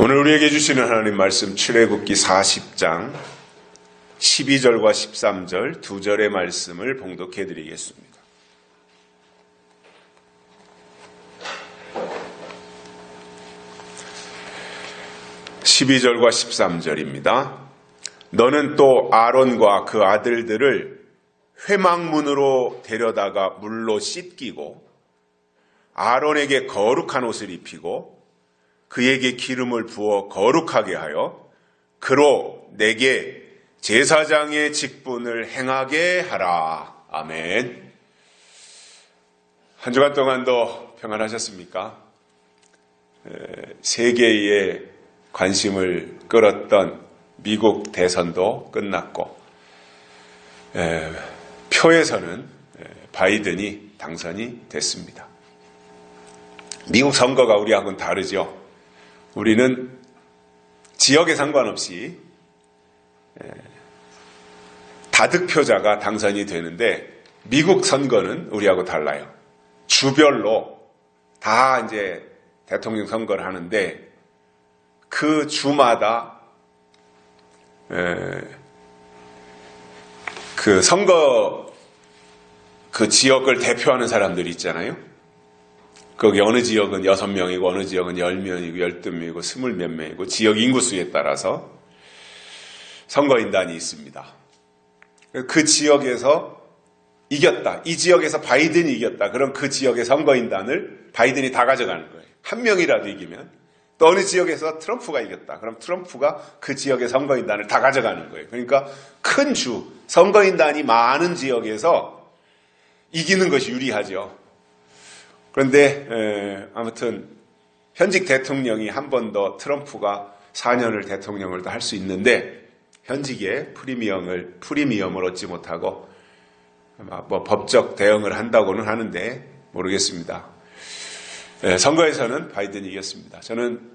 오늘 우리에게 주시는 하나님 말씀 출애굽기 40장 12절과 13절 두 절의 말씀을 봉독해 드리겠습니다. (12절과) 13절입니다. 너는 또 아론과 그 아들들을 회막문으로 데려다가 물로 씻기고 아론에게 거룩한 옷을 입히고 그에게 기름을 부어 거룩하게 하여 그로 내게 제사장의 직분을 행하게 하라. 아멘. 한 주간 동안도 평안하셨습니까? 세계의 관심을 끌었던 미국 대선도 끝났고 표에서는 바이든이 당선이 됐습니다. 미국 선거가 우리하고는 다르죠. 우리는 지역에 상관없이 다득표자가 당선이 되는데 미국 선거는 우리하고 달라요. 주별로 다 이제 대통령 선거를 하는데 그 주마다 그 선거 그 지역을 대표하는 사람들이 있잖아요. 거기 어느 지역은 6명이고 어느 지역은 10명이고 12명이고 20 몇 명이고 지역 인구수에 따라서 선거인단이 있습니다. 그 지역에서 이겼다. 이 지역에서 바이든이 이겼다. 그럼 그 지역의 선거인단을 바이든이 다 가져가는 거예요. 한 명이라도 이기면 또 어느 지역에서 트럼프가 이겼다. 그럼 트럼프가 그 지역의 선거인단을 다 가져가는 거예요. 그러니까 큰 주, 선거인단이 많은 지역에서 이기는 것이 유리하죠. 그런데 아무튼 현직 대통령이 한 번 더 트럼프가 4년을 대통령을 더 할 수 있는데 현직의 프리미엄을 얻지 못하고 뭐 법적 대응을 한다고는 하는데 모르겠습니다. 선거에서는 바이든이 이겼습니다. 저는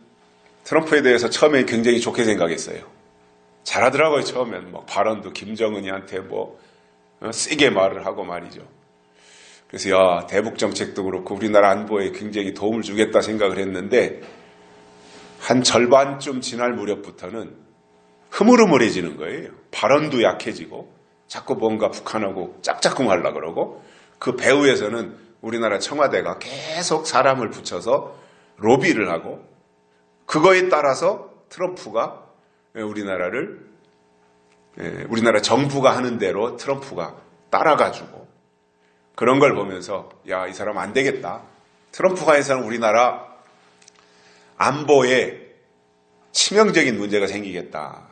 트럼프에 대해서 처음에 굉장히 좋게 생각했어요. 잘하더라고요. 처음엔 뭐 발언도 김정은이한테 뭐 세게 말을 하고 말이죠. 그래서 대북 정책도 그렇고 우리나라 안보에 굉장히 도움을 주겠다 생각을 했는데 한 절반쯤 지날 무렵부터는 흐물흐물해지는 거예요. 발언도 약해지고 자꾸 뭔가 북한하고 짝짝꿍 하려고 그러고 그 배후에서는 우리나라 청와대가 계속 사람을 붙여서 로비를 하고 그거에 따라서 트럼프가 우리나라 정부가 하는 대로 트럼프가 따라가지고 그런 걸 보면서 야, 이 사람 안 되겠다. 트럼프가 해서는 우리나라 안보에 치명적인 문제가 생기겠다.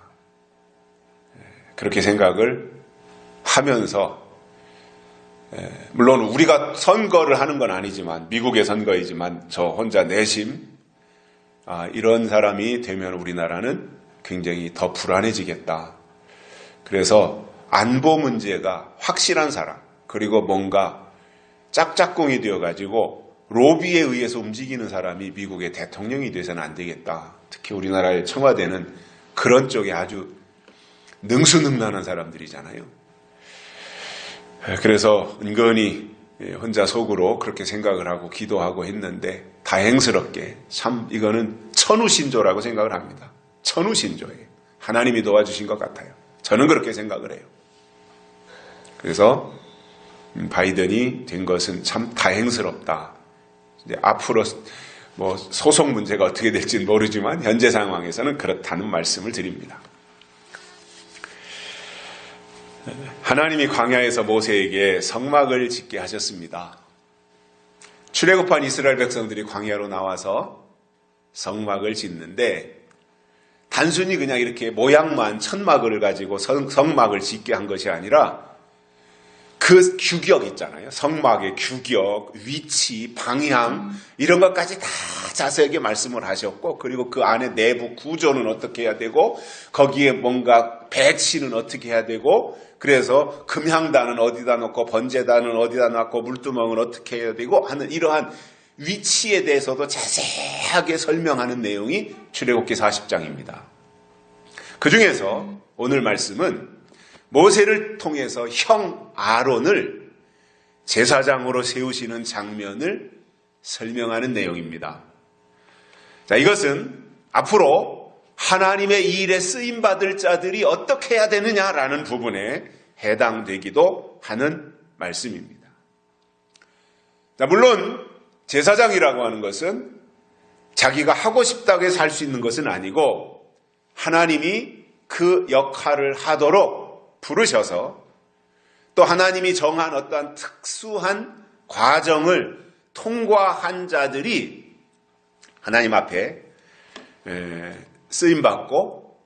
그렇게 생각을 하면서 물론 우리가 선거를 하는 건 아니지만 미국의 선거이지만 저 혼자 내심 이런 사람이 되면 우리나라는 굉장히 더 불안해지겠다. 그래서 안보 문제가 확실한 사람 그리고 뭔가 짝짝꿍이 되어가지고 로비에 의해서 움직이는 사람이 미국의 대통령이 돼서는 안 되겠다. 특히 우리나라의 청와대는 그런 쪽에 아주 능수능란한 사람들이잖아요. 그래서 은근히 혼자 속으로 그렇게 생각을 하고 기도하고 했는데 다행스럽게 참 이거는 천우신조라고 생각을 합니다. 천우신조예요. 하나님이 도와주신 것 같아요. 저는 그렇게 생각을 해요. 그래서 바이든이 된 것은 참 다행스럽다. 이제 앞으로 뭐 소송 문제가 어떻게 될지는 모르지만 현재 상황에서는 그렇다는 말씀을 드립니다. 하나님이 광야에서 모세에게 성막을 짓게 하셨습니다. 출애굽한 이스라엘 백성들이 광야로 나와서 성막을 짓는데 단순히 그냥 이렇게 모양만 천막을 가지고 성막을 짓게 한 것이 아니라 그 규격 있잖아요. 성막의 규격, 위치, 방향 이런 것까지 다 자세하게 말씀을 하셨고 그리고 그 안에 내부 구조는 어떻게 해야 되고 거기에 뭔가 배치는 어떻게 해야 되고 그래서 금향단은 어디다 놓고 번제단은 어디다 놓고 물두멍은 어떻게 해야 되고 하는 이러한 위치에 대해서도 자세하게 설명하는 내용이 출애굽기 40장입니다. 그 중에서 오늘 말씀은 모세를 통해서 형 아론을 제사장으로 세우시는 장면을 설명하는 내용입니다. 자, 이것은 앞으로 하나님의 이 일에 쓰임받을 자들이 어떻게 해야 되느냐라는 부분에 해당되기도 하는 말씀입니다. 자, 물론 제사장이라고 하는 것은 자기가 하고 싶다고 해서 할 수 있는 것은 아니고 하나님이 그 역할을 하도록 부르셔서 또 하나님이 정한 어떠한 특수한 과정을 통과한 자들이 하나님 앞에 쓰임받고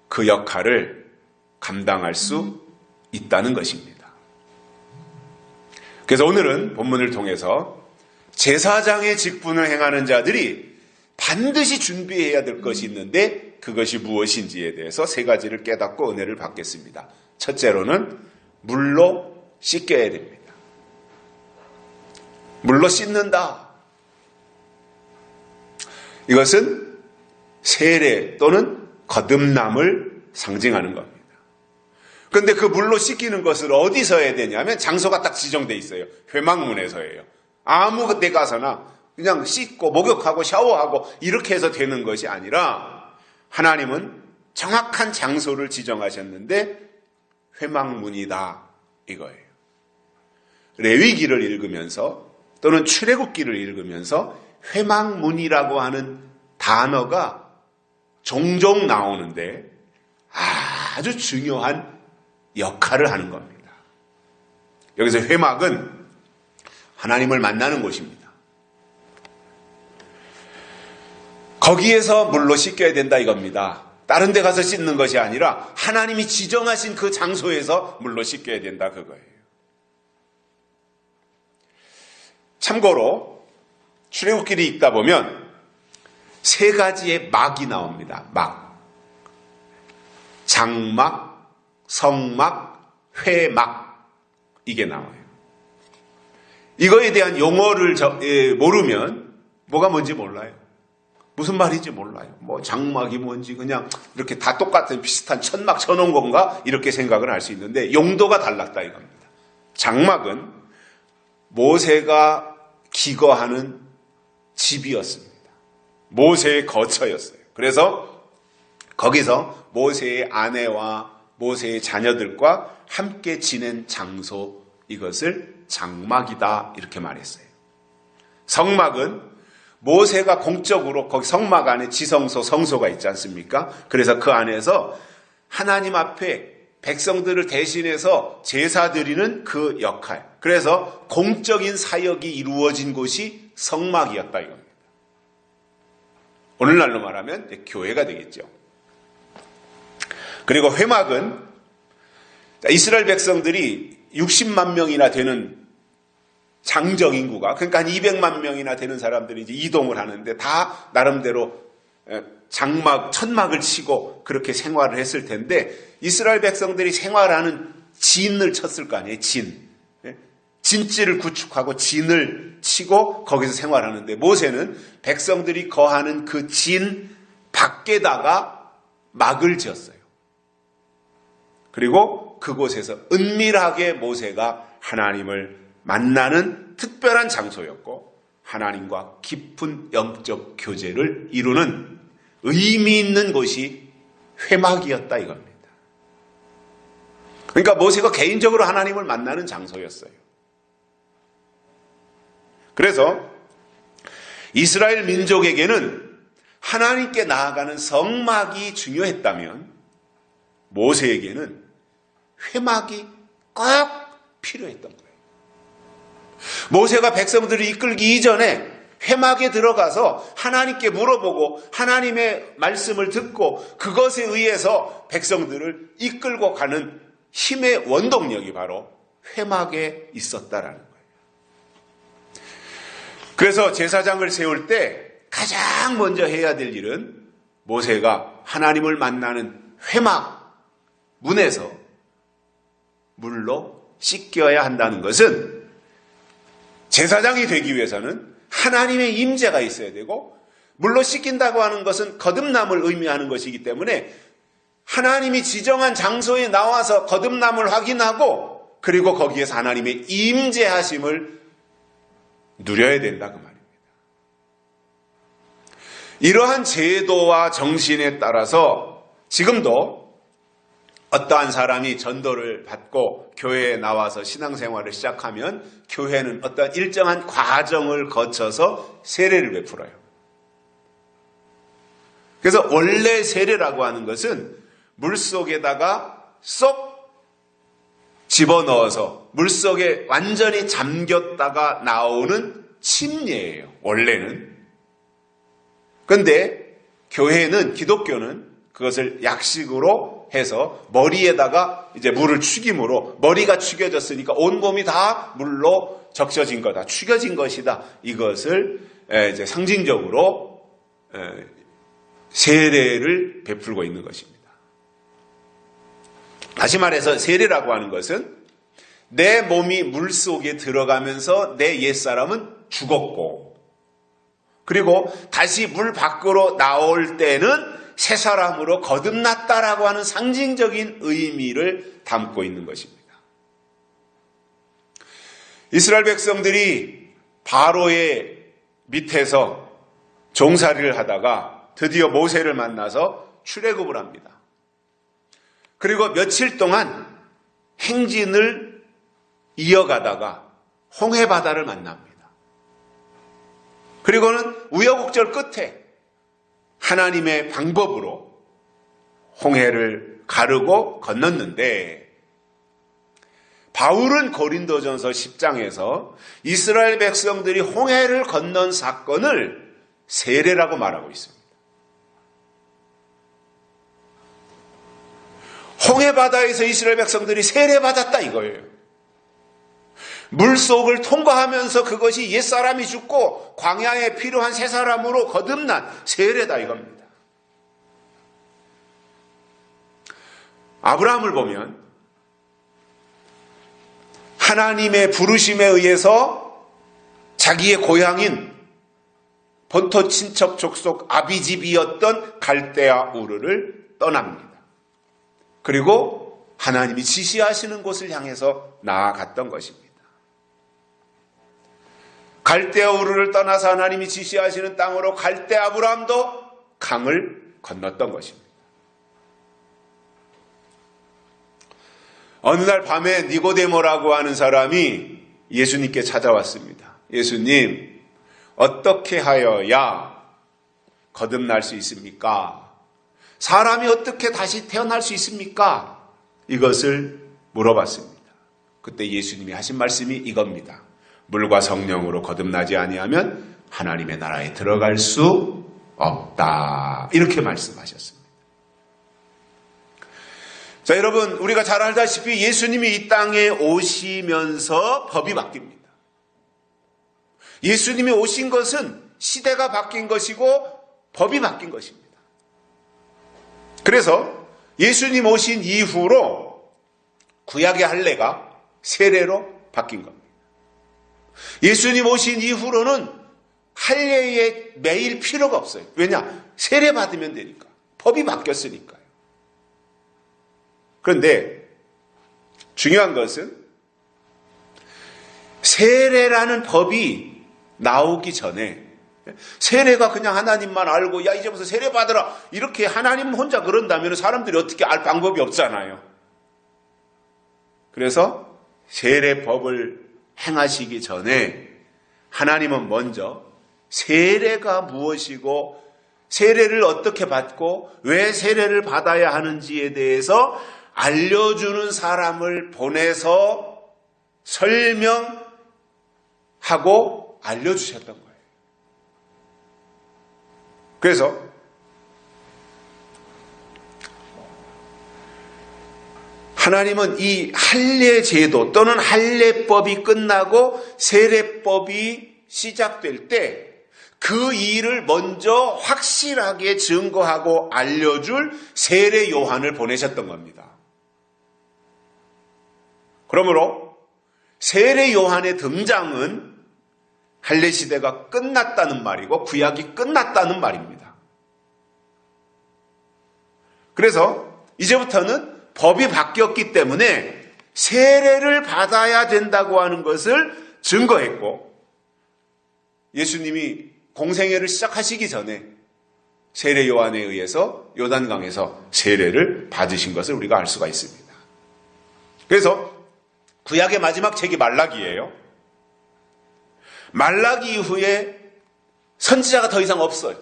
그 역할을 감당할 수 있다는 것입니다. 그래서 오늘은 본문을 통해서 제사장의 직분을 행하는 자들이 반드시 준비해야 될 것이 있는데 그것이 무엇인지에 대해서 세 가지를 깨닫고 은혜를 받겠습니다. 첫째로는 물로 씻겨야 됩니다. 물로 씻는다. 이것은 세례 또는 거듭남을 상징하는 겁니다. 그런데 그 물로 씻기는 것을 어디서 해야 되냐면 장소가 딱 지정되어 있어요. 회막문에서 해요. 아무 데 가서나 그냥 씻고 목욕하고 샤워하고 이렇게 해서 되는 것이 아니라 하나님은 정확한 장소를 지정하셨는데 회막문이다 이거예요. 레위기를 읽으면서 또는 출애굽기를 읽으면서 회막문이라고 하는 단어가 종종 나오는데 아주 중요한 역할을 하는 겁니다. 여기서 회막은 하나님을 만나는 곳입니다. 거기에서 물로 씻겨야 된다 이겁니다. 다른 데 가서 씻는 것이 아니라 하나님이 지정하신 그 장소에서 물로 씻겨야 된다 그거예요. 참고로 출애굽기를 읽다 보면 세 가지의 막이 나옵니다. 막. 장막, 성막, 회막 이게 나와요. 이거에 대한 용어를 모르면 뭐가 뭔지 몰라요. 무슨 말인지 몰라요. 뭐 장막이 뭔지 그냥 이렇게 다 똑같은 비슷한 천막 쳐놓은 건가 이렇게 생각을 할 수 있는데 용도가 달랐다 이겁니다. 장막은 모세가 기거하는 집이었습니다. 모세의 거처였어요. 그래서 거기서 모세의 아내와 모세의 자녀들과 함께 지낸 장소 이것을 장막이다 이렇게 말했어요. 성막은 모세가 공적으로 거기 성막 안에 지성소, 성소가 있지 않습니까? 그래서 그 안에서 하나님 앞에 백성들을 대신해서 제사 드리는 그 역할. 그래서 공적인 사역이 이루어진 곳이 성막이었다 이겁니다. 오늘날로 말하면 교회가 되겠죠. 그리고 회막은 이스라엘 백성들이 60만 명이나 되는 장정 인구가 그러니까 한 200만 명이나 되는 사람들이 이제 이동을 하는데 다 나름대로 장막, 천막을 치고 그렇게 생활을 했을 텐데 이스라엘 백성들이 생활하는 진을 쳤을 거 아니에요. 진지를 구축하고 진을 치고 거기서 생활하는데 모세는 백성들이 거하는 그 진 밖에다가 막을 지었어요. 그리고 그곳에서 은밀하게 모세가 하나님을 만나는 특별한 장소였고 하나님과 깊은 영적 교제를 이루는 의미 있는 곳이 회막이었다 이겁니다. 그러니까 모세가 개인적으로 하나님을 만나는 장소였어요. 그래서 이스라엘 민족에게는 하나님께 나아가는 성막이 중요했다면 모세에게는 회막이 꼭 필요했던 거예요. 모세가 백성들을 이끌기 이전에 회막에 들어가서 하나님께 물어보고 하나님의 말씀을 듣고 그것에 의해서 백성들을 이끌고 가는 힘의 원동력이 바로 회막에 있었다라는 거예요. 그래서 제사장을 세울 때 가장 먼저 해야 될 일은 모세가 하나님을 만나는 회막 문에서 물로 씻겨야 한다는 것은 제사장이 되기 위해서는 하나님의 임재가 있어야 되고 물로 씻긴다고 하는 것은 거듭남을 의미하는 것이기 때문에 하나님이 지정한 장소에 나와서 거듭남을 확인하고 그리고 거기에서 하나님의 임재하심을 누려야 된다 그 말입니다. 이러한 제도와 정신에 따라서 지금도 어떠한 사람이 전도를 받고 교회에 나와서 신앙생활을 시작하면 교회는 어떤 일정한 과정을 거쳐서 세례를 베풀어요. 그래서 원래 세례라고 하는 것은 물속에다가 쏙 집어넣어서 물속에 완전히 잠겼다가 나오는 침례예요. 원래는. 그런데 교회는, 기독교는 그것을 약식으로 해서 머리에다가 이제 물을 축임으로, 머리가 축여졌으니까 온 몸이 다 물로 적셔진 거다, 축여진 것이다, 이것을 이제 상징적으로 세례를 베풀고 있는 것입니다. 다시 말해서 세례라고 하는 것은 내 몸이 물속에 들어가면서 내 옛사람은 죽었고, 그리고 다시 물 밖으로 나올 때는 새 사람으로 거듭났다라고 하는 상징적인 의미를 담고 있는 것입니다. 이스라엘 백성들이 바로의 밑에서 종살이를 하다가 드디어 모세를 만나서 출애굽을 합니다. 그리고 며칠 동안 행진을 이어가다가 홍해바다를 만납니다. 그리고는 우여곡절 끝에 하나님의 방법으로 홍해를 가르고 건넜는데, 바울은 고린도전서 10장에서 이스라엘 백성들이 홍해를 건넌 사건을 세례라고 말하고 있습니다. 홍해바다에서 이스라엘 백성들이 세례받았다 이거예요. 물속을 통과하면서 그것이 옛사람이 죽고 광야에 필요한 새 사람으로 거듭난 세례다 이겁니다. 아브라함을 보면 하나님의 부르심에 의해서 자기의 고향인 본토 친척 족속 아비집이었던 갈대아 우르를 떠납니다. 그리고 하나님이 지시하시는 곳을 향해서 나아갔던 것입니다. 갈대아 우르를 떠나서 하나님이 지시하시는 땅으로 갈 때 아브라함도 강을 건넜던 것입니다. 어느 날 밤에 니고데모라고 하는 사람이 예수님께 찾아왔습니다. 예수님, 어떻게 하여야 거듭날 수 있습니까? 사람이 어떻게 다시 태어날 수 있습니까? 이것을 물어봤습니다. 그때 예수님이 하신 말씀이 이겁니다. 물과 성령으로 거듭나지 아니하면 하나님의 나라에 들어갈 수 없다. 이렇게 말씀하셨습니다. 자, 여러분, 우리가 잘 알다시피 예수님이 이 땅에 오시면서 법이 바뀝니다. 예수님이 오신 것은 시대가 바뀐 것이고 법이 바뀐 것입니다. 그래서 예수님 오신 이후로 구약의 할례가 세례로 바뀐 겁니다. 예수님 오신 이후로는 할례에 매일 필요가 없어요. 왜냐? 세례 받으면 되니까. 법이 바뀌었으니까요. 그런데 중요한 것은 세례라는 법이 나오기 전에, 세례가 그냥 하나님만 알고 야 이제부터 세례 받으라 이렇게 하나님 혼자 그런다면 사람들이 어떻게 알 방법이 없잖아요. 그래서 세례법을 행하시기 전에 하나님은 먼저 세례가 무엇이고 세례를 어떻게 받고 왜 세례를 받아야 하는지에 대해서 알려주는 사람을 보내서 설명하고 알려주셨던 거예요. 그래서 하나님은 이 할례 제도 또는 할례법이 끝나고 세례법이 시작될 때 그 일을 먼저 확실하게 증거하고 알려줄 세례 요한을 보내셨던 겁니다. 그러므로 세례 요한의 등장은 할례 시대가 끝났다는 말이고 구약이 끝났다는 말입니다. 그래서 이제부터는 법이 바뀌었기 때문에 세례를 받아야 된다고 하는 것을 증거했고, 예수님이 공생애를 시작하시기 전에 세례 요한에 의해서 요단강에서 세례를 받으신 것을 우리가 알 수가 있습니다. 그래서 구약의 마지막 책이 말라기예요. 말라기 이후에 선지자가 더 이상 없어요.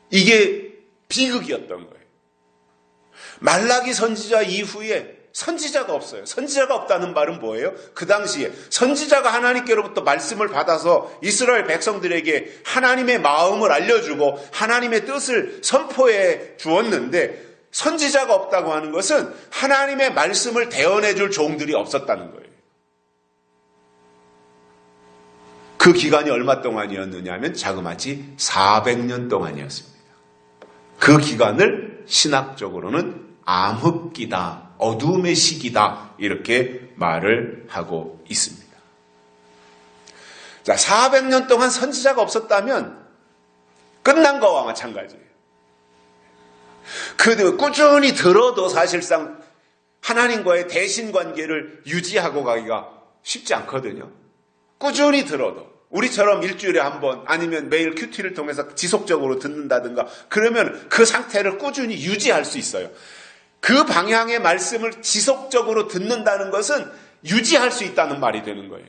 이게 비극이었던 거예요. 말라기 선지자 이후에 선지자가 없어요. 선지자가 없다는 말은 뭐예요? 그 당시에 선지자가 하나님께로부터 말씀을 받아서 이스라엘 백성들에게 하나님의 마음을 알려주고 하나님의 뜻을 선포해 주었는데, 선지자가 없다고 하는 것은 하나님의 말씀을 대언해 줄 종들이 없었다는 거예요. 그 기간이 얼마 동안이었느냐 하면 자그마치 400년 동안이었습니다. 그 기간을 신학적으로는 암흑기다, 어둠의 시기다, 이렇게 말을 하고 있습니다. 자, 400년 동안 선지자가 없었다면 끝난 거와 마찬가지예요. 그 꾸준히 들어도 사실상 하나님과의 대신 관계를 유지하고 가기가 쉽지 않거든요. 꾸준히 들어도. 우리처럼 일주일에 한 번 아니면 매일 큐티를 통해서 지속적으로 듣는다든가 그러면 그 상태를 꾸준히 유지할 수 있어요. 그 방향의 말씀을 지속적으로 듣는다는 것은 유지할 수 있다는 말이 되는 거예요.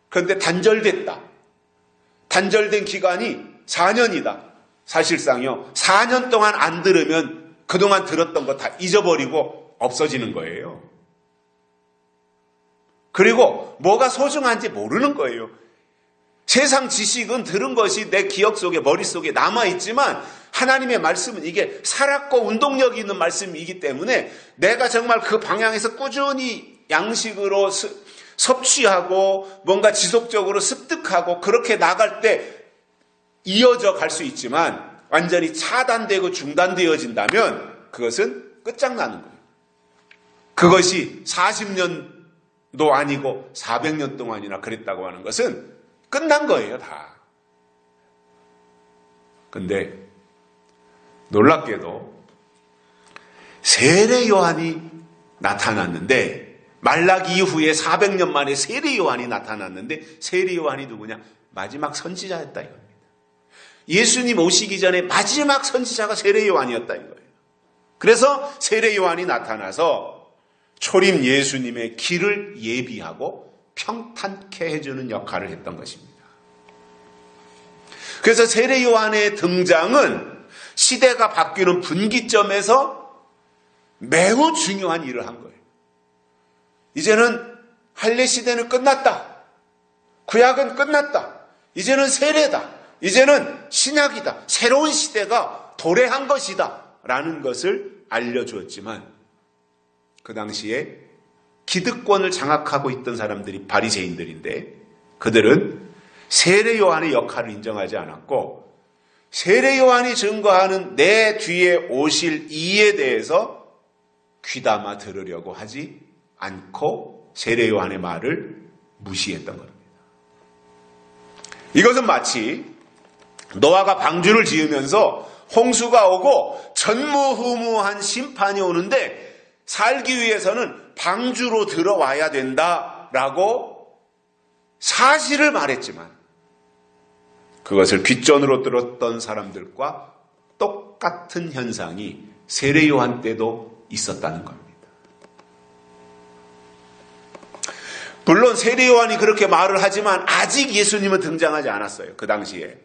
그런데 단절됐다. 단절된 기간이 4년이다. 사실상요, 4년 동안 안 들으면 그동안 들었던 거 다 잊어버리고 없어지는 거예요. 그리고 뭐가 소중한지 모르는 거예요. 세상 지식은 들은 것이 내 기억 속에, 머릿속에 남아있지만 하나님의 말씀은 이게 살았고 운동력이 있는 말씀이기 때문에 내가 정말 그 방향에서 꾸준히 양식으로 섭취하고 뭔가 지속적으로 습득하고 그렇게 나갈 때 이어져 갈 수 있지만, 완전히 차단되고 중단되어진다면 그것은 끝장나는 거예요. 그것이 40년도 아니고 400년 동안이나 그랬다고 하는 것은 끝난 거예요, 다. 근데 놀랍게도 세례 요한이 나타났는데, 말라기 이후에 400년 만에 세례 요한이 나타났는데, 세례 요한이 누구냐? 마지막 선지자였다 이겁니다. 예수님 오시기 전에 마지막 선지자가 세례 요한이었다 이거예요. 그래서 세례 요한이 나타나서 초림 예수님의 길을 예비하고 평탄케 해주는 역할을 했던 것입니다. 그래서 세례 요한의 등장은 시대가 바뀌는 분기점에서 매우 중요한 일을 한 거예요. 이제는 할례 시대는 끝났다. 구약은 끝났다. 이제는 세례다. 이제는 신약이다. 새로운 시대가 도래한 것이다. 라는 것을 알려주었지만, 그 당시에 기득권을 장악하고 있던 사람들이 바리새인들인데, 그들은 세례 요한의 역할을 인정하지 않았고, 세례 요한이 증거하는 내 뒤에 오실 이에 대해서 귀담아 들으려고 하지 않고 세례 요한의 말을 무시했던 겁니다. 이것은 마치 노아가 방주를 지으면서 홍수가 오고 전무후무한 심판이 오는데 살기 위해서는 방주로 들어와야 된다라고 사실을 말했지만, 그것을 귓전으로 들었던 사람들과 똑같은 현상이 세례 요한 때도 있었다는 겁니다. 물론 세례 요한이 그렇게 말을 하지만 아직 예수님은 등장하지 않았어요. 그 당시에.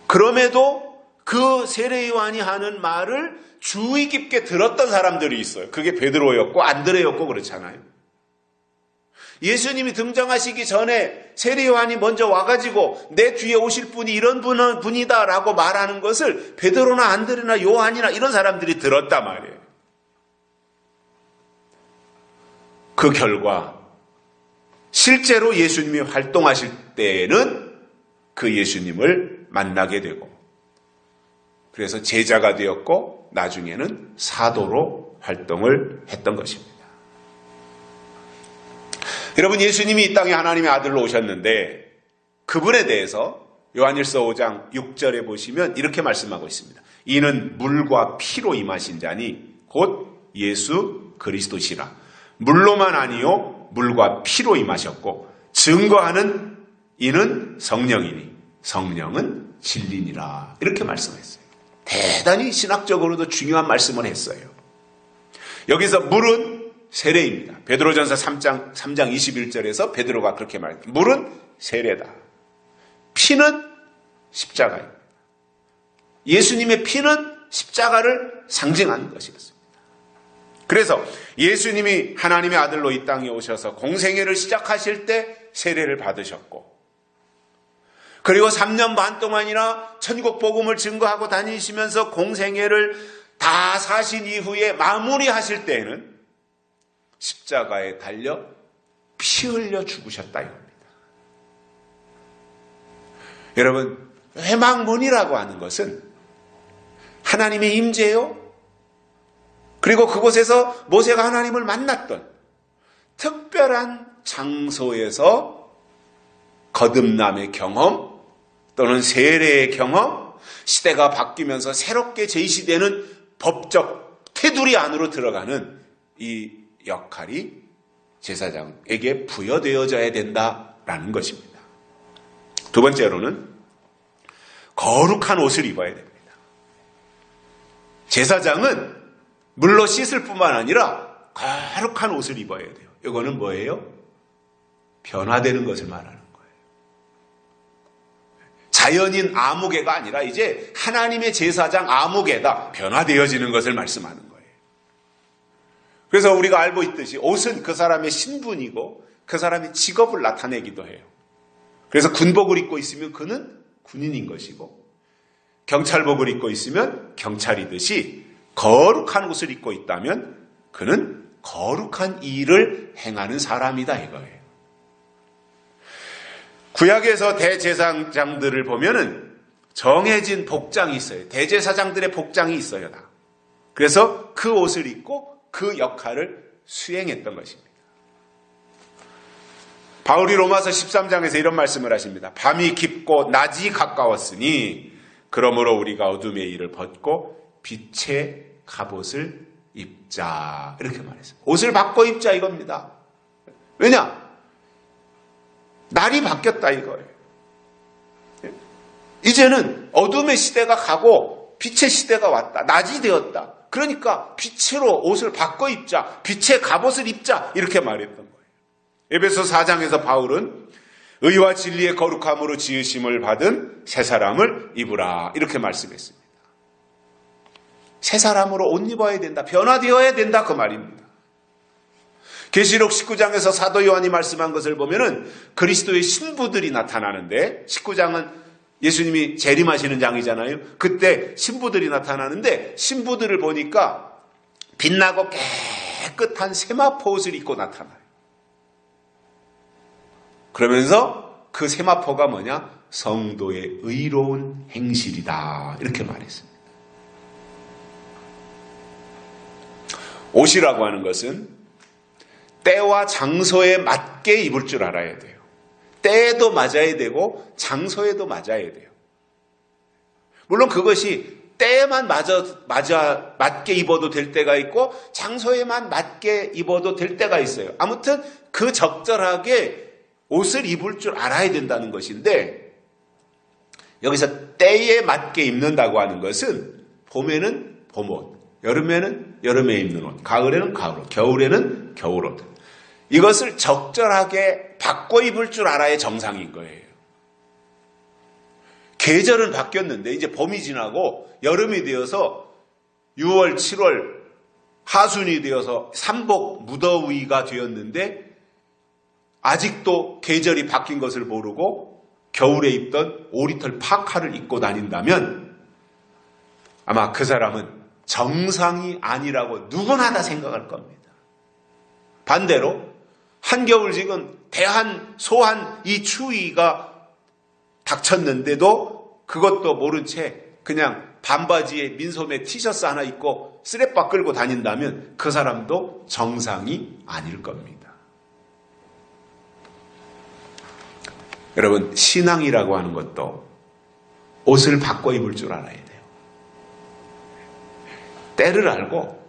그럼에도 그 세례 요한이 하는 말을 주의 깊게 들었던 사람들이 있어요. 그게 베드로였고 안드레였고 그렇잖아요. 예수님이 등장하시기 전에 세례 요한이 먼저 와가지고 내 뒤에 오실 분이 이런 분이다라고 말하는 것을 베드로나 안드레나 요한이나 이런 사람들이 들었단 말이에요. 그 결과 실제로 예수님이 활동하실 때에는 그 예수님을 만나게 되고, 그래서 제자가 되었고 나중에는 사도로 활동을 했던 것입니다. 여러분, 예수님이 이 땅에 하나님의 아들로 오셨는데 그분에 대해서 요한일서 5장 6절에 보시면 이렇게 말씀하고 있습니다. 이는 물과 피로 임하신 자니 곧 예수 그리스도시라. 물로만 아니요 물과 피로 임하셨고 증거하는 이는 성령이니 성령은 진리니라. 이렇게 말씀했어요. 대단히 신학적으로도 중요한 말씀을 했어요. 여기서 물은 세례입니다. 베드로전서 3장 21절에서 베드로가 그렇게 말합니다. 물은 세례다. 피는 십자가입니다. 예수님의 피는 십자가를 상징하는 것이었습니다. 그래서 예수님이 하나님의 아들로 이 땅에 오셔서 공생애를 시작하실 때 세례를 받으셨고, 그리고 3년 반 동안이나 천국 복음을 증거하고 다니시면서 공생애를 다 사신 이후에 마무리하실 때에는 십자가에 달려 피 흘려 죽으셨다 이겁니다. 여러분, 회막문이라고 하는 것은 하나님의 임재요, 그리고 그곳에서 모세가 하나님을 만났던 특별한 장소에서 거듭남의 경험 또는 세례의 경험, 시대가 바뀌면서 새롭게 제시되는 법적 테두리 안으로 들어가는 이 역할이 제사장에게 부여되어져야 된다라는 것입니다. 두 번째로는 거룩한 옷을 입어야 됩니다. 제사장은 물로 씻을 뿐만 아니라 거룩한 옷을 입어야 돼요. 이거는 뭐예요? 변화되는 것을 말하는 거예요. 자연인 아무개가 아니라 이제 하나님의 제사장 아무개다. 변화되어지는 것을 말씀하는 거예요. 그래서 우리가 알고 있듯이 옷은 그 사람의 신분이고 그 사람의 직업을 나타내기도 해요. 그래서 군복을 입고 있으면 그는 군인인 것이고, 경찰복을 입고 있으면 경찰이듯이 거룩한 옷을 입고 있다면 그는 거룩한 일을 행하는 사람이다 이거예요. 구약에서 대제사장들을 보면은 정해진 복장이 있어요. 대제사장들의 복장이 있어요. 다. 그래서 그 옷을 입고 그 역할을 수행했던 것입니다. 바울이 로마서 13장에서 이런 말씀을 하십니다. 밤이 깊고 낮이 가까웠으니 그러므로 우리가 어둠의 일을 벗고 빛의 갑옷을 입자. 이렇게 말했어요. 옷을 바꿔 입자 이겁니다. 왜냐? 날이 바뀌었다 이거예요. 이제는 어둠의 시대가 가고 빛의 시대가 왔다. 낮이 되었다. 그러니까 빛으로 옷을 바꿔 입자. 빛의 갑옷을 입자. 이렇게 말했던 거예요. 에베소 4장에서 바울은 의와 진리의 거룩함으로 지으심을 받은 새 사람을 입으라. 이렇게 말씀했습니다. 새 사람으로 옷 입어야 된다. 변화되어야 된다. 그 말입니다. 계시록 19장에서 사도 요한이 말씀한 것을 보면은 그리스도의 신부들이 나타나는데, 19장은 예수님이 재림하시는 장이잖아요. 그때 신부들이 나타나는데 신부들을 보니까 빛나고 깨끗한 세마포 옷을 입고 나타나요. 그러면서 그 세마포가 뭐냐? 성도의 의로운 행실이다. 이렇게 말했습니다. 옷이라고 하는 것은 때와 장소에 맞게 입을 줄 알아야 돼요. 때에도 맞아야 되고 장소에도 맞아야 돼요. 물론 그것이 때에만 맞게 입어도 될 때가 있고 장소에만 맞게 입어도 될 때가 있어요. 아무튼 그 적절하게 옷을 입을 줄 알아야 된다는 것인데, 여기서 때에 맞게 입는다고 하는 것은 봄에는 봄옷, 여름에는 여름에 입는 옷, 가을에는 가을옷, 겨울에는 겨울옷, 이것을 적절하게 바꿔 입을 줄 알아야 정상인 거예요. 계절은 바뀌었는데 이제 봄이 지나고 여름이 되어서 6월, 7월 하순이 되어서 삼복 무더위가 되었는데 아직도 계절이 바뀐 것을 모르고 겨울에 입던 5리털 파카를 입고 다닌다면 아마 그 사람은 정상이 아니라고 누구나 다 생각할 겁니다. 반대로 한겨울 지금 대한, 소한 이 추위가 닥쳤는데도 그것도 모른 채 그냥 반바지에 민소매 티셔츠 하나 입고 쓰레빠 끌고 다닌다면 그 사람도 정상이 아닐 겁니다. 여러분, 신앙이라고 하는 것도 옷을 바꿔 입을 줄 알아야 돼요. 때를 알고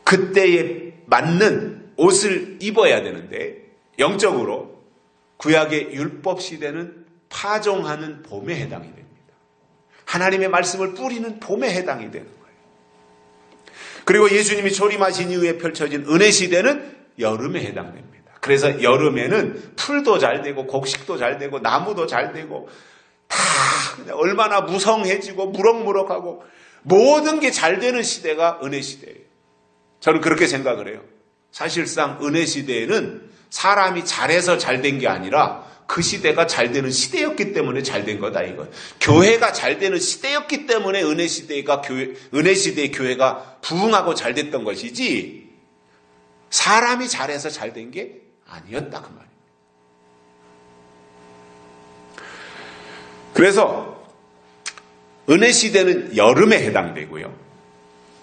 그때에 맞는 옷을 입어야 되는데, 영적으로 구약의 율법 시대는 파종하는 봄에 해당이 됩니다. 하나님의 말씀을 뿌리는 봄에 해당이 되는 거예요. 그리고 예수님이 초림하신 이후에 펼쳐진 은혜 시대는 여름에 해당됩니다. 그래서 여름에는 풀도 잘 되고 곡식도 잘 되고 나무도 잘 되고 다 얼마나 무성해지고 무럭무럭하고 모든 게 잘 되는 시대가 은혜 시대예요. 저는 그렇게 생각을 해요. 사실상 은혜 시대에는 사람이 잘해서 잘 된 게 아니라 그 시대가 잘 되는 시대였기 때문에 잘 된 거다 이거예요. 교회가 잘 되는 시대였기 때문에 은혜 시대의 교회가 부흥하고 잘 됐던 것이지 사람이 잘해서 잘 된 게 아니었다 그 말이에요. 그래서 은혜 시대는 여름에 해당되고요.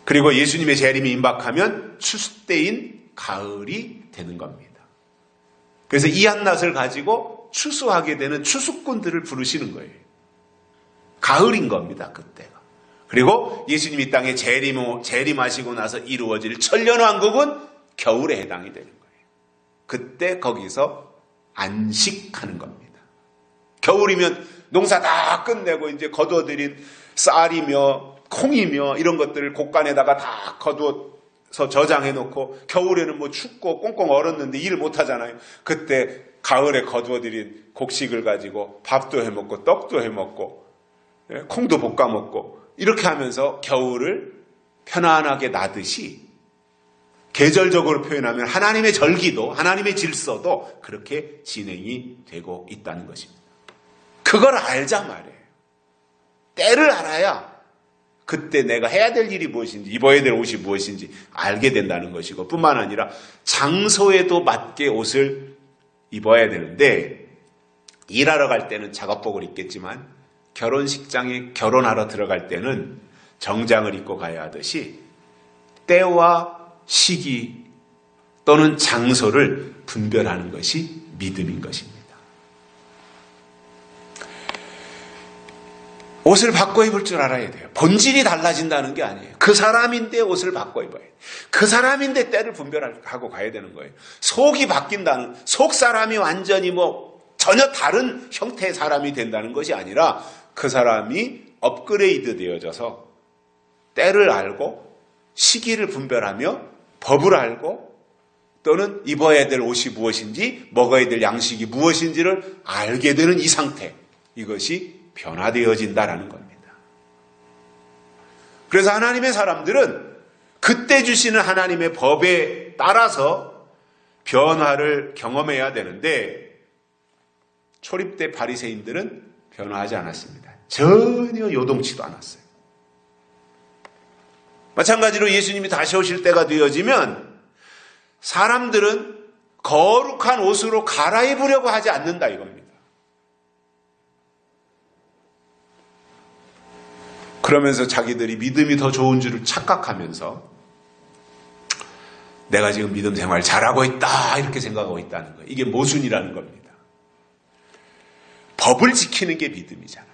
그리고 예수님의 재림이 임박하면 추수 때인 가을이 되는 겁니다. 그래서 이 한낮을 가지고 추수하게 되는 추수꾼들을 부르시는 거예요. 가을인 겁니다, 그때가. 그리고 예수님이 땅에 재림하시고 나서 이루어질 천년왕국은 겨울에 해당이 되는 거예요. 그때 거기서 안식하는 겁니다. 겨울이면 농사 다 끝내고 이제 거두어들인 쌀이며 콩이며 이런 것들을 곡간에다가 다 거두어서 저장해 놓고 겨울에는 뭐 춥고 꽁꽁 얼었는데 일을 못 하잖아요. 그때 가을에 거두어들인 곡식을 가지고 밥도 해 먹고 떡도 해 먹고 콩도 볶아 먹고 이렇게 하면서 겨울을 편안하게 나듯이 계절적으로 표현하면 하나님의 절기도 하나님의 질서도 그렇게 진행이 되고 있다는 것입니다. 그걸 알자 말이에요. 때를 알아야 그때 내가 해야 될 일이 무엇인지 입어야 될 옷이 무엇인지 알게 된다는 것이고 뿐만 아니라 장소에도 맞게 옷을 입어야 되는데 일하러 갈 때는 작업복을 입겠지만 결혼식장에 결혼하러 들어갈 때는 정장을 입고 가야 하듯이 때와 시기 또는 장소를 분별하는 것이 믿음인 것입니다. 옷을 바꿔 입을 줄 알아야 돼요. 본질이 달라진다는 게 아니에요. 그 사람인데 옷을 바꿔 입어야 돼요. 그 사람인데 때를 분별하고 가야 되는 거예요. 속이 바뀐다는, 속 사람이 완전히 전혀 다른 형태의 사람이 된다는 것이 아니라 그 사람이 업그레이드 되어져서 때를 알고 시기를 분별하며 법을 알고 또는 입어야 될 옷이 무엇인지 먹어야 될 양식이 무엇인지를 알게 되는 이 상태, 이것이 변화되어진다라는 겁니다. 그래서 하나님의 사람들은 그때 주시는 하나님의 법에 따라서 변화를 경험해야 되는데 초림 때 바리새인들은 변화하지 않았습니다. 전혀 요동치도 않았어요. 마찬가지로 예수님이 다시 오실 때가 되어지면 사람들은 거룩한 옷으로 갈아입으려고 하지 않는다 이겁니다. 그러면서 자기들이 믿음이 더 좋은 줄을 착각하면서 내가 지금 믿음 생활 잘하고 있다 이렇게 생각하고 있다는 거예요. 이게 모순이라는 겁니다. 법을 지키는 게 믿음이잖아요.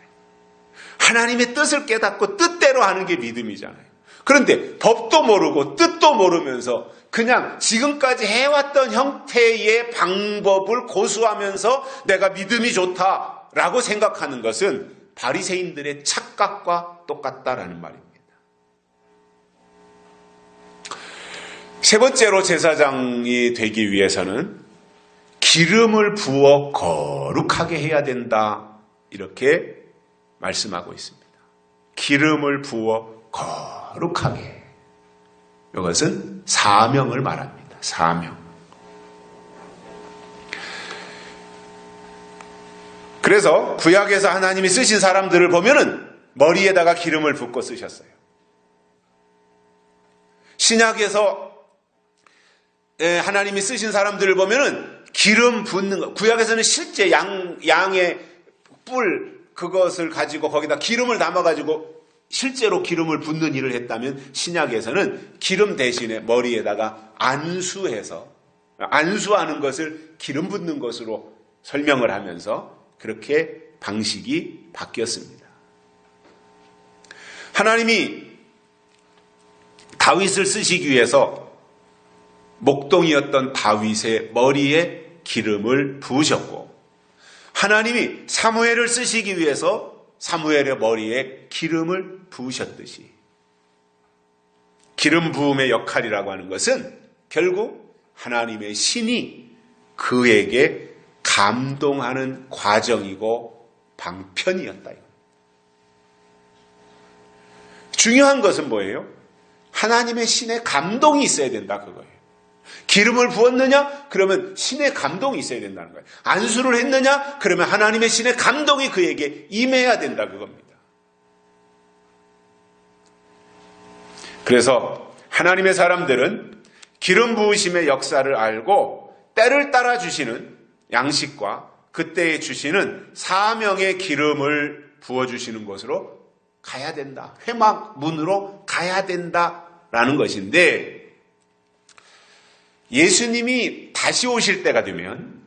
하나님의 뜻을 깨닫고 뜻대로 하는 게 믿음이잖아요. 그런데 법도 모르고 뜻도 모르면서 그냥 지금까지 해왔던 형태의 방법을 고수하면서 내가 믿음이 좋다라고 생각하는 것은 바리새인들의 착각과 똑같다라는 말입니다. 세 번째로 제사장이 되기 위해서는 기름을 부어 거룩하게 해야 된다 이렇게 말씀하고 있습니다. 기름을 부어 거룩하게. 이것은 사명을 말합니다. 사명. 그래서 구약에서 하나님이 쓰신 사람들을 보면은 머리에다가 기름을 붓고 쓰셨어요. 신약에서 하나님이 쓰신 사람들을 보면은 기름 붓는 것. 구약에서는 실제 양의 뿔 그것을 가지고 거기다 기름을 담아가지고 실제로 기름을 붓는 일을 했다면 신약에서는 기름 대신에 머리에다가 안수해서 안수하는 것을 기름 붓는 것으로 설명을 하면서 그렇게 방식이 바뀌었습니다. 하나님이 다윗을 쓰시기 위해서 목동이었던 다윗의 머리에 기름을 부으셨고 하나님이 사무엘을 쓰시기 위해서 사무엘의 머리에 기름을 부으셨듯이 기름 부음의 역할이라고 하는 것은 결국 하나님의 신이 그에게 감동하는 과정이고 방편이었다. 중요한 것은 뭐예요? 하나님의 신의 감동이 있어야 된다 그거예요. 기름을 부었느냐? 그러면 신의 감동이 있어야 된다는 거예요. 안수를 했느냐? 그러면 하나님의 신의 감동이 그에게 임해야 된다 그겁니다. 그래서 하나님의 사람들은 기름 부으심의 역사를 알고 때를 따라 주시는 양식과 그때에 주시는 사명의 기름을 부어주시는 곳으로 가야 된다. 회막 문으로 가야 된다라는 것인데 예수님이 다시 오실 때가 되면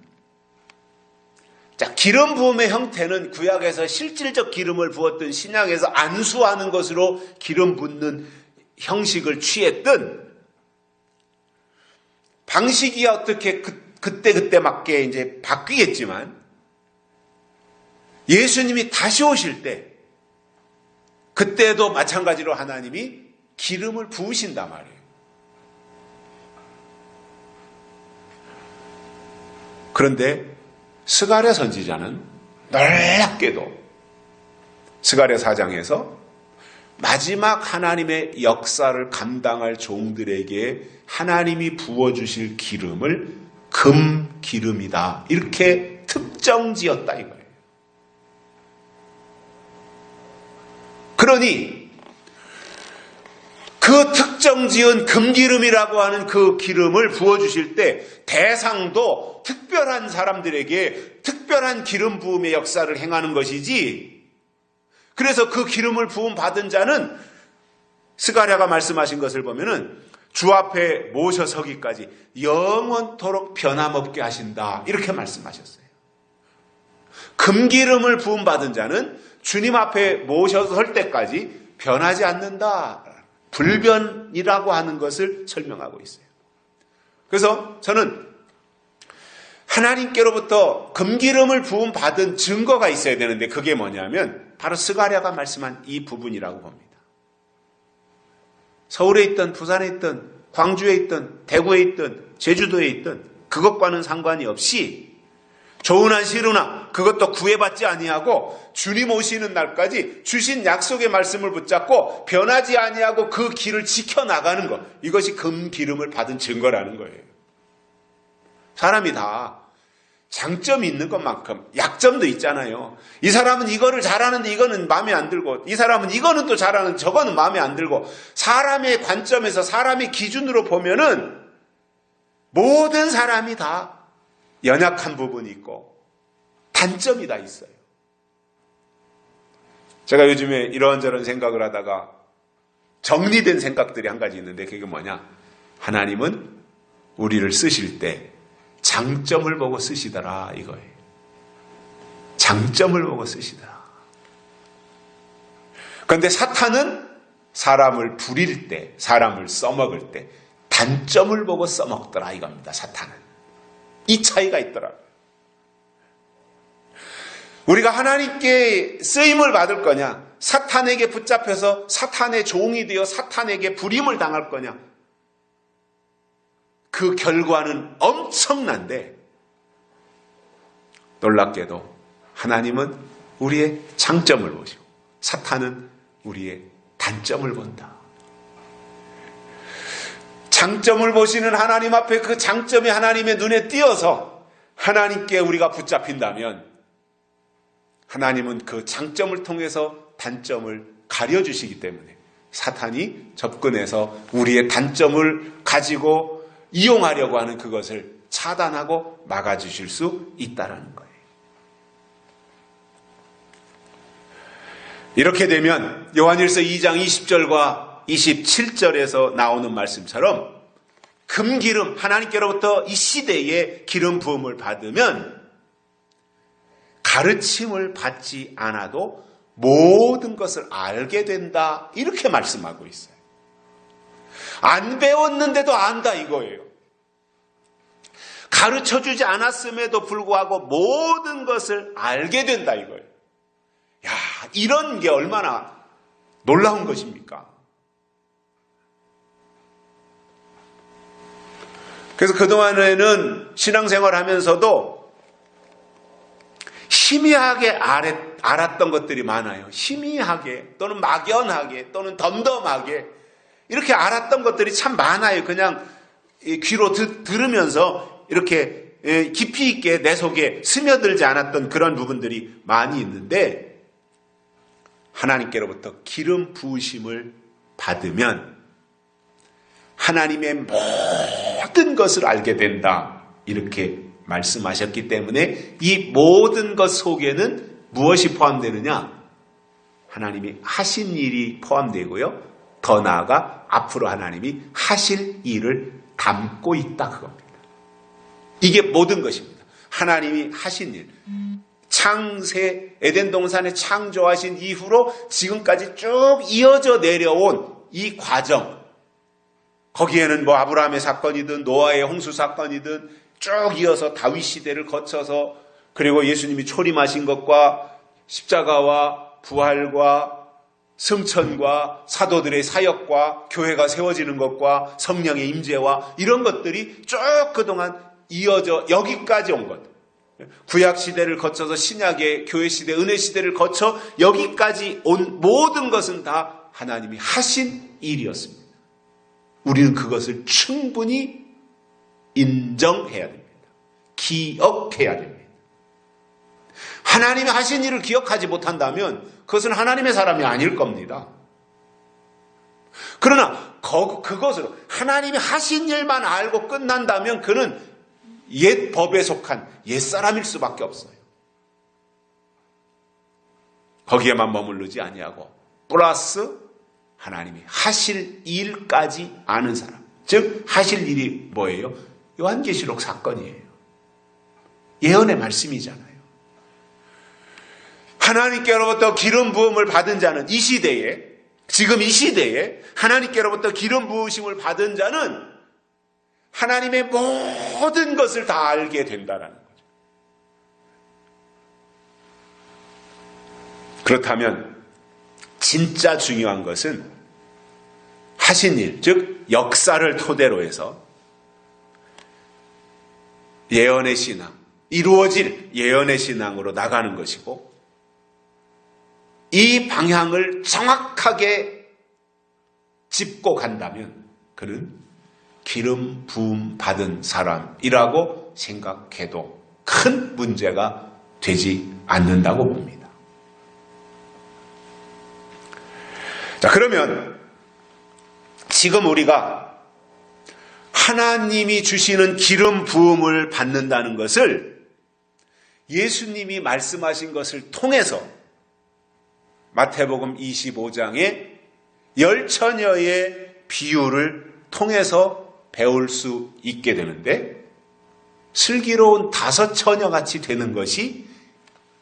기름 부음의 형태는 구약에서 실질적 기름을 부었던 신약에서 안수하는 것으로 기름 붓는 형식을 취했던 방식이 어떻게 그때 맞게 이제 바뀌겠지만 예수님이 다시 오실 때 그때도 마찬가지로 하나님이 기름을 부으신단 말이에요. 그런데 스가랴 선지자는 놀랍게도 스가랴 4장에서 마지막 하나님의 역사를 감당할 종들에게 하나님이 부어주실 기름을 금기름이다 이렇게 특정지었다 이거예요. 그러니 그 특정지은 금기름이라고 하는 그 기름을 부어주실 때 대상도 특별한 사람들에게 특별한 기름 부음의 역사를 행하는 것이지, 그래서 그 기름을 부음 받은 자는 스가랴가 말씀하신 것을 보면은 주 앞에 모셔 서기까지 영원토록 변함없게 하신다 이렇게 말씀하셨어요. 금기름을 부음 받은 자는 주님 앞에 모셔서 설 때까지 변하지 않는다. 불변이라고 하는 것을 설명하고 있어요. 그래서 저는 하나님께로부터 금기름을 부음 받은 증거가 있어야 되는데 그게 뭐냐면 바로 스가랴가 말씀한 이 부분이라고 봅니다. 서울에 있든 부산에 있든 광주에 있든 대구에 있든 제주도에 있든 그것과는 상관이 없이 좋으나 싫으나 그것도 구애받지 아니하고 주님 오시는 날까지 주신 약속의 말씀을 붙잡고 변하지 아니하고 그 길을 지켜나가는 것, 이것이 금기름을 받은 증거라는 거예요. 사람이 다 장점이 있는 것만큼 약점도 있잖아요. 이 사람은 이거를 잘하는데 이거는 마음에 안 들고, 이 사람은 이거는 또 잘하는데 저거는 마음에 안 들고, 사람의 관점에서 사람의 기준으로 보면은 모든 사람이 다 연약한 부분이 있고 단점이 다 있어요. 제가 요즘에 이런저런 생각을 하다가 정리된 생각들이 한 가지 있는데 그게 뭐냐? 하나님은 우리를 쓰실 때 장점을 보고 쓰시더라 이거예요. 장점을 보고 쓰시더라. 그런데 사탄은 사람을 부릴 때, 사람을 써먹을 때 단점을 보고 써먹더라 이겁니다. 사탄은. 이 차이가 있더라고요. 우리가 하나님께 쓰임을 받을 거냐, 사탄에게 붙잡혀서 사탄의 종이 되어 사탄에게 불임을 당할 거냐, 그 결과는 엄청난데 놀랍게도 하나님은 우리의 장점을 보시고 사탄은 우리의 단점을 본다. 장점을 보시는 하나님 앞에 그 장점이 하나님의 눈에 띄어서 하나님께 우리가 붙잡힌다면 하나님은 그 장점을 통해서 단점을 가려주시기 때문에 사탄이 접근해서 우리의 단점을 가지고 이용하려고 하는 그것을 차단하고 막아주실 수 있다는 거예요. 이렇게 되면 요한일서 2장 20절과 27절에서 나오는 말씀처럼 금기름, 하나님께로부터 이 시대에 기름 부음을 받으면 가르침을 받지 않아도 모든 것을 알게 된다 이렇게 말씀하고 있어요. 안 배웠는데도 안다 이거예요. 가르쳐주지 않았음에도 불구하고 모든 것을 알게 된다 이거예요. 야, 이런 게 얼마나 놀라운 것입니까? 그래서 그동안에는 신앙생활 하면서도 희미하게 알았던 것들이 많아요. 희미하게 또는 막연하게 또는 덤덤하게 이렇게 알았던 것들이 참 많아요. 그냥 귀로 들으면서 이렇게 깊이 있게 내 속에 스며들지 않았던 그런 부분들이 많이 있는데 하나님께로부터 기름 부으심을 받으면 하나님의 모든 것을 알게 된다. 이렇게 말씀하셨기 때문에 이 모든 것 속에는 무엇이 포함되느냐? 하나님이 하신 일이 포함되고요. 더 나아가 앞으로 하나님이 하실 일을 담고 있다 그겁니다. 이게 모든 것입니다. 하나님이 하신 일. 창세 에덴 동산에 창조하신 이후로 지금까지 쭉 이어져 내려온 이 과정. 거기에는 뭐 아브라함의 사건이든 노아의 홍수 사건이든 쭉 이어서 다윗 시대를 거쳐서 그리고 예수님이 초림하신 것과 십자가와 부활과 승천과 사도들의 사역과 교회가 세워지는 것과 성령의 임재와 이런 것들이 쭉 그동안 이어져 여기까지 온 것. 구약 시대를 거쳐서 신약의 교회 시대, 은혜 시대를 거쳐 여기까지 온 모든 것은 다 하나님이 하신 일이었습니다. 우리는 그것을 충분히 인정해야 됩니다. 기억해야 됩니다. 하나님이 하신 일을 기억하지 못한다면 그것은 하나님의 사람이 아닐 겁니다. 그러나 그것으로 하나님이 하신 일만 알고 끝난다면 그는 옛 법에 속한 옛 사람일 수밖에 없어요. 거기에만 머무르지 아니하고 플러스 하나님이 하실 일까지 아는 사람. 즉 하실 일이 뭐예요? 요한계시록 사건이에요. 예언의 말씀이잖아요. 하나님께로부터 기름 부음을 받은 자는 이 시대에, 지금 이 시대에 하나님께로부터 기름 부으심을 받은 자는 하나님의 모든 것을 다 알게 된다는 거죠. 그렇다면 진짜 중요한 것은 하신 일, 즉 역사를 토대로 해서 예언의 신앙, 이루어질 예언의 신앙으로 나가는 것이고 이 방향을 정확하게 짚고 간다면 그는 기름 부음 받은 사람이라고 생각해도 큰 문제가 되지 않는다고 봅니다. 자, 그러면 지금 우리가 하나님이 주시는 기름 부음을 받는다는 것을 예수님이 말씀하신 것을 통해서 마태복음 25장의 10처녀의 비유를 통해서 배울 수 있게 되는데 슬기로운 5처녀 같이 되는 것이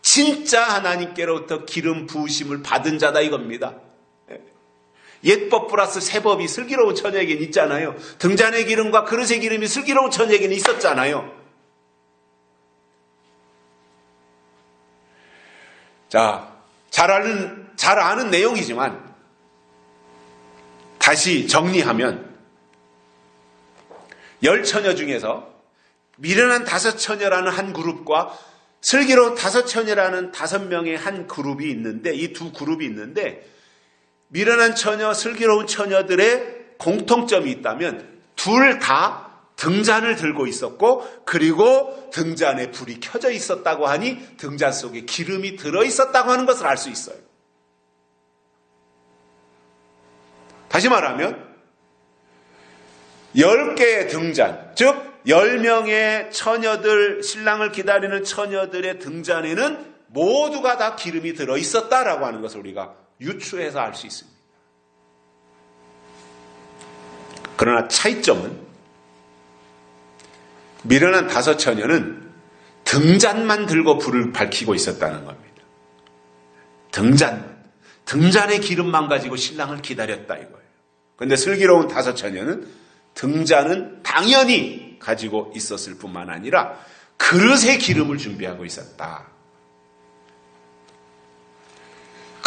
진짜 하나님께로부터 기름 부으심을 받은 자다 이겁니다. 옛법 플러스 새법이 슬기로운 처녀에게는 있잖아요. 등잔의 기름과 그릇의 기름이 슬기로운 처녀에게는 있었잖아요. 자, 잘 아는 내용이지만 다시 정리하면 10처녀 중에서 미련한 5처녀라는 한 그룹과 슬기로운 5처녀라는 5명의 한 그룹이 있는데 이 두 그룹이 있는데 미련한 처녀, 슬기로운 처녀들의 공통점이 있다면 둘 다 등잔을 들고 있었고 그리고 등잔에 불이 켜져 있었다고 하니 등잔 속에 기름이 들어있었다고 하는 것을 알 수 있어요. 다시 말하면 10개의 등잔, 즉 10명의 처녀들, 신랑을 기다리는 처녀들의 등잔에는 모두가 다 기름이 들어있었다라고 하는 것을 우리가 유추해서 알 수 있습니다. 그러나 차이점은 미련한 5처녀는 등잔만 들고 불을 밝히고 있었다는 겁니다. 등잔의 기름만 가지고 신랑을 기다렸다 이거예요. 그런데 슬기로운 5처녀는 등잔은 당연히 가지고 있었을 뿐만 아니라 그릇에 기름을 준비하고 있었다.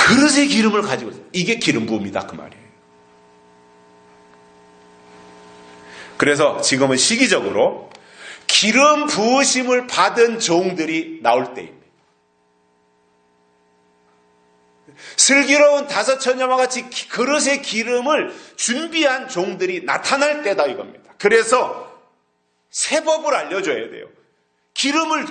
그릇의 기름을 가지고 있어요. 이게 기름 부음이다 그 말이에요. 그래서 지금은 시기적으로 기름 부으심을 받은 종들이 나올 때입니다. 슬기로운 5처녀와 같이 그릇의 기름을 준비한 종들이 나타날 때다 이겁니다. 그래서 새 법을 알려줘야 돼요.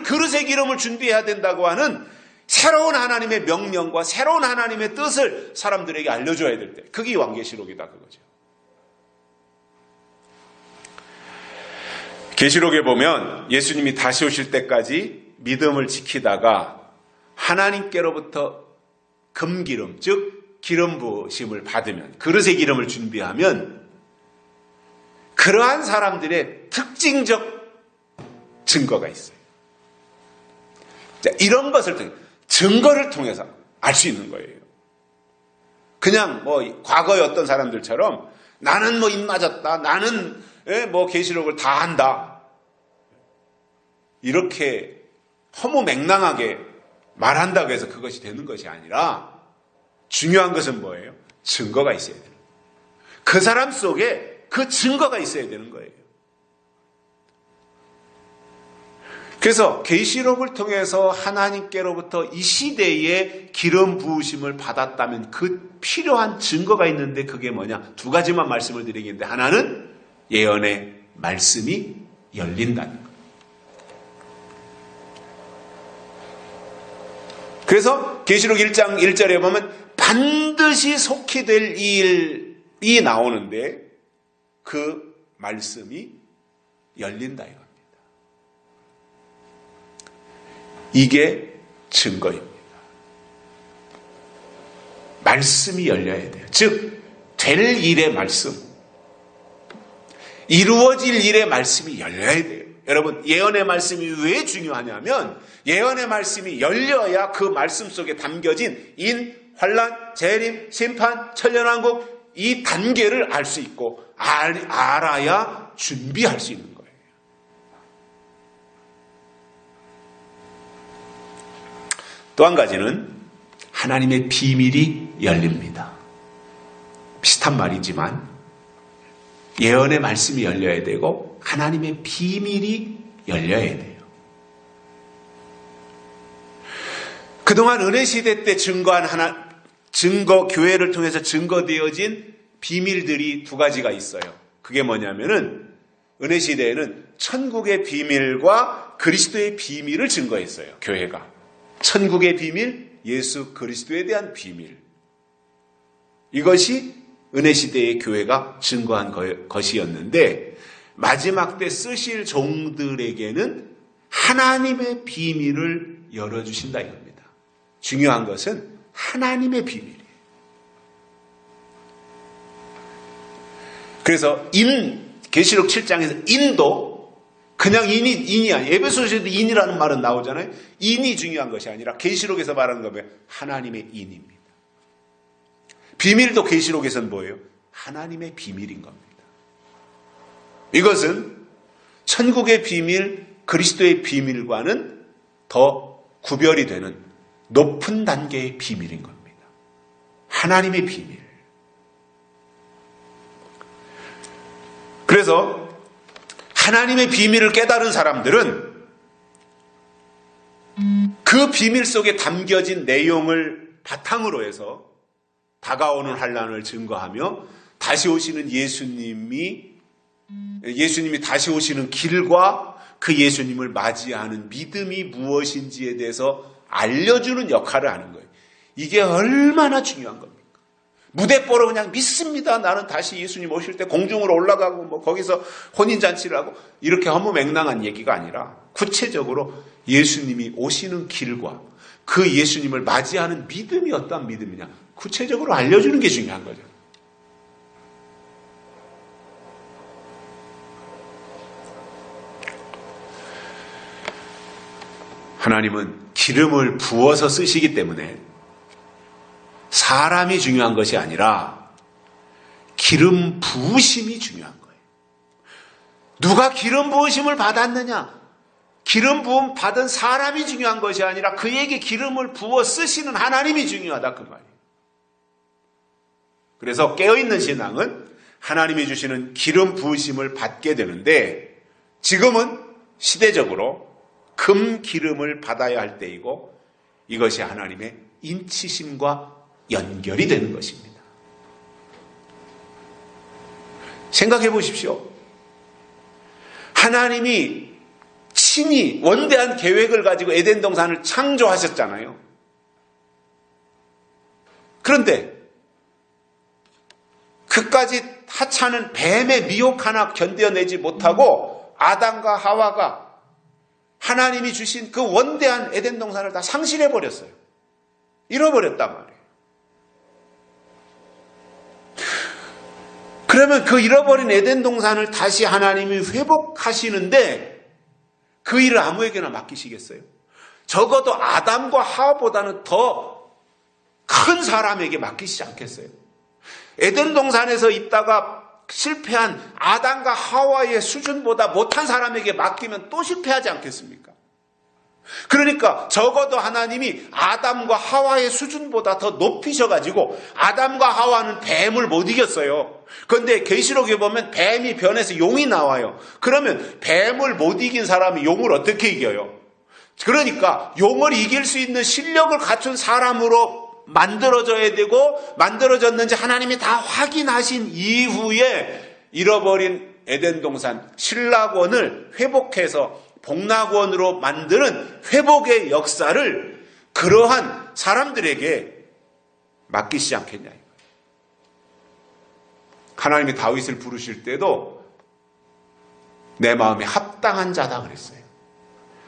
그릇의 기름을 준비해야 된다고 하는 새로운 하나님의 명령과 새로운 하나님의 뜻을 사람들에게 알려줘야 될 때, 그게 요한계시록이다 그거죠. 계시록에 보면 예수님이 다시 오실 때까지 믿음을 지키다가 하나님께로부터 금기름, 즉 기름 부으심을 받으면, 그릇의 기름을 준비하면 그러한 사람들의 특징적 증거가 있어요. 자, 이런 것을 통해 증거를 통해서 알 수 있는 거예요. 그냥 과거의 어떤 사람들처럼 나는 입 맞았다, 나는 계시록을 다 한다, 이렇게 허무맹랑하게 말한다고 해서 그것이 되는 것이 아니라 중요한 것은 뭐예요? 증거가 있어야 돼요. 그 사람 속에 그 증거가 있어야 되는 거예요. 그래서 계시록을 통해서 하나님께로부터 이 시대에 기름 부으심을 받았다면 그 필요한 증거가 있는데 그게 뭐냐? 2가지만 말씀을 드리겠는데, 하나는 예언의 말씀이 열린다는 거예요. 그래서 계시록 1장 1절에 보면 반드시 속히 될 일이 나오는데 그 말씀이 열린다 이겁니다. 이게 증거입니다. 말씀이 열려야 돼요. 즉, 될 일의 말씀, 이루어질 일의 말씀이 열려야 돼요. 여러분, 예언의 말씀이 왜 중요하냐면 예언의 말씀이 열려야 그 말씀 속에 담겨진 인, 환난, 재림, 심판, 천년왕국 이 단계를 알 수 있고 알아야 준비할 수 있는 거예요. 또 한 가지는 하나님의 비밀이 열립니다. 비슷한 말이지만 예언의 말씀이 열려야 되고 하나님의 비밀이 열려야 돼요. 그동안 은혜시대 때 교회를 통해서 증거되어진 비밀들이 2가지가 있어요. 그게 뭐냐면은 은혜시대에는 천국의 비밀과 그리스도의 비밀을 증거했어요. 교회가. 천국의 비밀, 예수 그리스도에 대한 비밀. 이것이 은혜시대의 교회가 증거한 것이었는데 마지막 때 쓰실 종들에게는 하나님의 비밀을 열어주신다 이겁니다. 중요한 것은 하나님의 비밀이에요. 그래서 계시록 7장에서 인도 그냥 인이 아니에요. 에베소서에도 인이라는 말은 나오잖아요. 인이 중요한 것이 아니라 계시록에서 말하는 거면 하나님의 인입니다. 비밀도 계시록에서는 뭐예요? 하나님의 비밀인 겁니다. 이것은 천국의 비밀, 그리스도의 비밀과는 더 구별이 되는 높은 단계의 비밀인 겁니다. 하나님의 비밀. 그래서 하나님의 비밀을 깨달은 사람들은 그 비밀 속에 담겨진 내용을 바탕으로 해서 다가오는 환난을 증거하며 다시 오시는 예수님이 다시 오시는 길과 그 예수님을 맞이하는 믿음이 무엇인지에 대해서 알려주는 역할을 하는 거예요. 이게 얼마나 중요한 겁니까? 무대뽀로 그냥 믿습니다. 나는 다시 예수님 오실 때 공중으로 올라가고 거기서 혼인잔치를 하고 이렇게 허무맹랑한 얘기가 아니라 구체적으로 예수님이 오시는 길과 그 예수님을 맞이하는 믿음이 어떤 믿음이냐 구체적으로 알려주는 게 중요한 거죠. 하나님은 기름을 부어서 쓰시기 때문에 사람이 중요한 것이 아니라 기름 부으심이 중요한 거예요. 누가 기름 부으심을 받았느냐? 기름 부음 받은 사람이 중요한 것이 아니라 그에게 기름을 부어 쓰시는 하나님이 중요하다 그 말이에요. 그래서 깨어있는 신앙은 하나님이 주시는 기름 부으심을 받게 되는데 지금은 시대적으로 금 기름을 받아야 할 때이고 이것이 하나님의 인치심과 연결이 되는 것입니다. 생각해 보십시오. 하나님이 친히 원대한 계획을 가지고 에덴 동산을 창조하셨잖아요. 그런데 그까지 하찮은 뱀의 미혹 하나 견뎌내지 못하고 아담과 하와가 하나님이 주신 그 원대한 에덴 동산을 다 상실해버렸어요. 잃어버렸단 말이에요. 그러면 그 잃어버린 에덴 동산을 다시 하나님이 회복하시는데 그 일을 아무에게나 맡기시겠어요? 적어도 아담과 하와보다는 더 큰 사람에게 맡기시지 않겠어요? 에덴 동산에서 있다가 실패한 아담과 하와의 수준보다 못한 사람에게 맡기면 또 실패하지 않겠습니까? 그러니까 적어도 하나님이 아담과 하와의 수준보다 더 높이셔가지고 아담과 하와는 뱀을 못 이겼어요. 그런데 계시록에 보면 뱀이 변해서 용이 나와요. 그러면 뱀을 못 이긴 사람이 용을 어떻게 이겨요? 그러니까 용을 이길 수 있는 실력을 갖춘 사람으로 만들어져야 되고 만들어졌는지 하나님이 다 확인하신 이후에 잃어버린 에덴 동산 신락원을 회복해서 복락원으로 만드는 회복의 역사를 그러한 사람들에게 맡기시지 않겠냐. 하나님이 다윗을 부르실 때도 내 마음에 합당한 자다 그랬어요.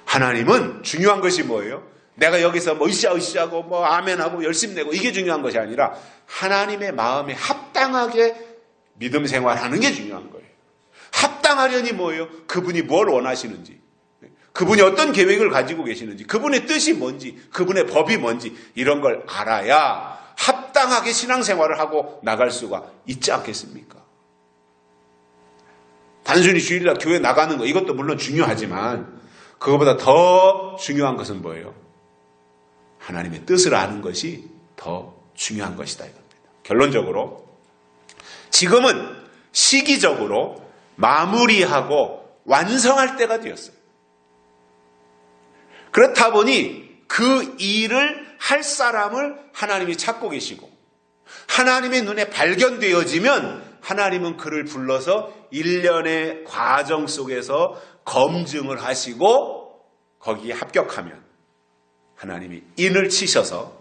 하나님은 중요한 것이 뭐예요? 내가 여기서 뭐 으쌰으쌰하고 뭐 아멘하고 열심 내고 이게 중요한 것이 아니라 하나님의 마음에 합당하게 믿음 생활하는 게 중요한 거예요. 합당하려니 뭐예요? 그분이 뭘 원하시는지, 그분이 어떤 계획을 가지고 계시는지, 그분의 뜻이 뭔지, 그분의 법이 뭔지 이런 걸 알아야 합당하게 신앙생활을 하고 나갈 수가 있지 않겠습니까? 단순히 주일날 교회 나가는 거 이것도 물론 중요하지만 그것보다 더 중요한 것은 뭐예요? 하나님의 뜻을 아는 것이 더 중요한 것이다 이겁니다. 결론적으로 지금은 시기적으로 마무리하고 완성할 때가 되었어요. 그렇다 보니 그 일을 할 사람을 하나님이 찾고 계시고 하나님의 눈에 발견되어지면 하나님은 그를 불러서 일련의 과정 속에서 검증을 하시고 거기에 합격하면 하나님이 인을 치셔서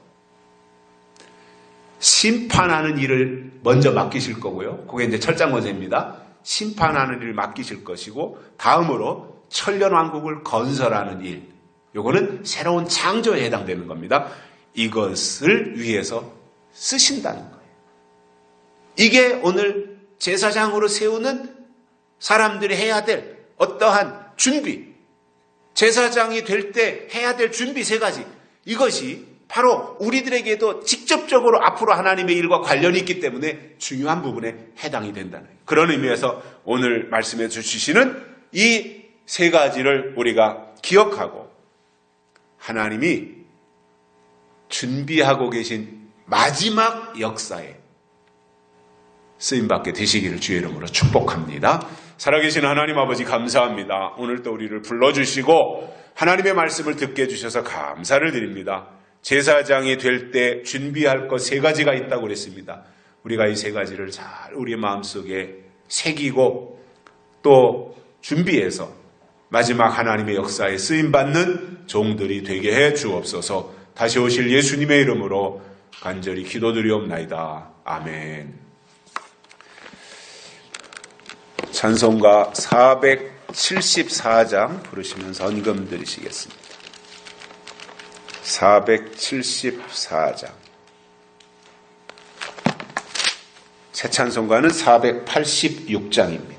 심판하는 일을 먼저 맡기실 거고요. 그게 이제 철장권세입니다. 심판하는 일을 맡기실 것이고 다음으로 천년왕국을 건설하는 일, 요거는 새로운 창조에 해당되는 겁니다. 이것을 위해서 쓰신다는 거예요. 이게 오늘 제사장으로 세우는 사람들이 해야 될 어떠한 준비, 제사장이 될 때 해야 될 준비 세 가지, 이것이 바로 우리들에게도 직접적으로 앞으로 하나님의 일과 관련이 있기 때문에 중요한 부분에 해당이 된다는 거예요. 그런 의미에서 오늘 말씀해 주시는 이 세 가지를 우리가 기억하고 하나님이 준비하고 계신 마지막 역사에 쓰임받게 되시기를 주의 이름으로 축복합니다. 살아계신 하나님 아버지 감사합니다. 오늘 또 우리를 불러주시고 하나님의 말씀을 듣게 해주셔서 감사를 드립니다. 제사장이 될 때 준비할 것 세 가지가 있다고 그랬습니다. 우리가 이 세 가지를 잘 우리의 마음속에 새기고 또 준비해서 마지막 하나님의 역사에 쓰임받는 종들이 되게 해 주옵소서. 다시 오실 예수님의 이름으로 간절히 기도드리옵나이다. 아멘. 찬송가 474장 부르시면서 헌금 드리시겠습니다. 474장. 새 찬송가는 486장입니다.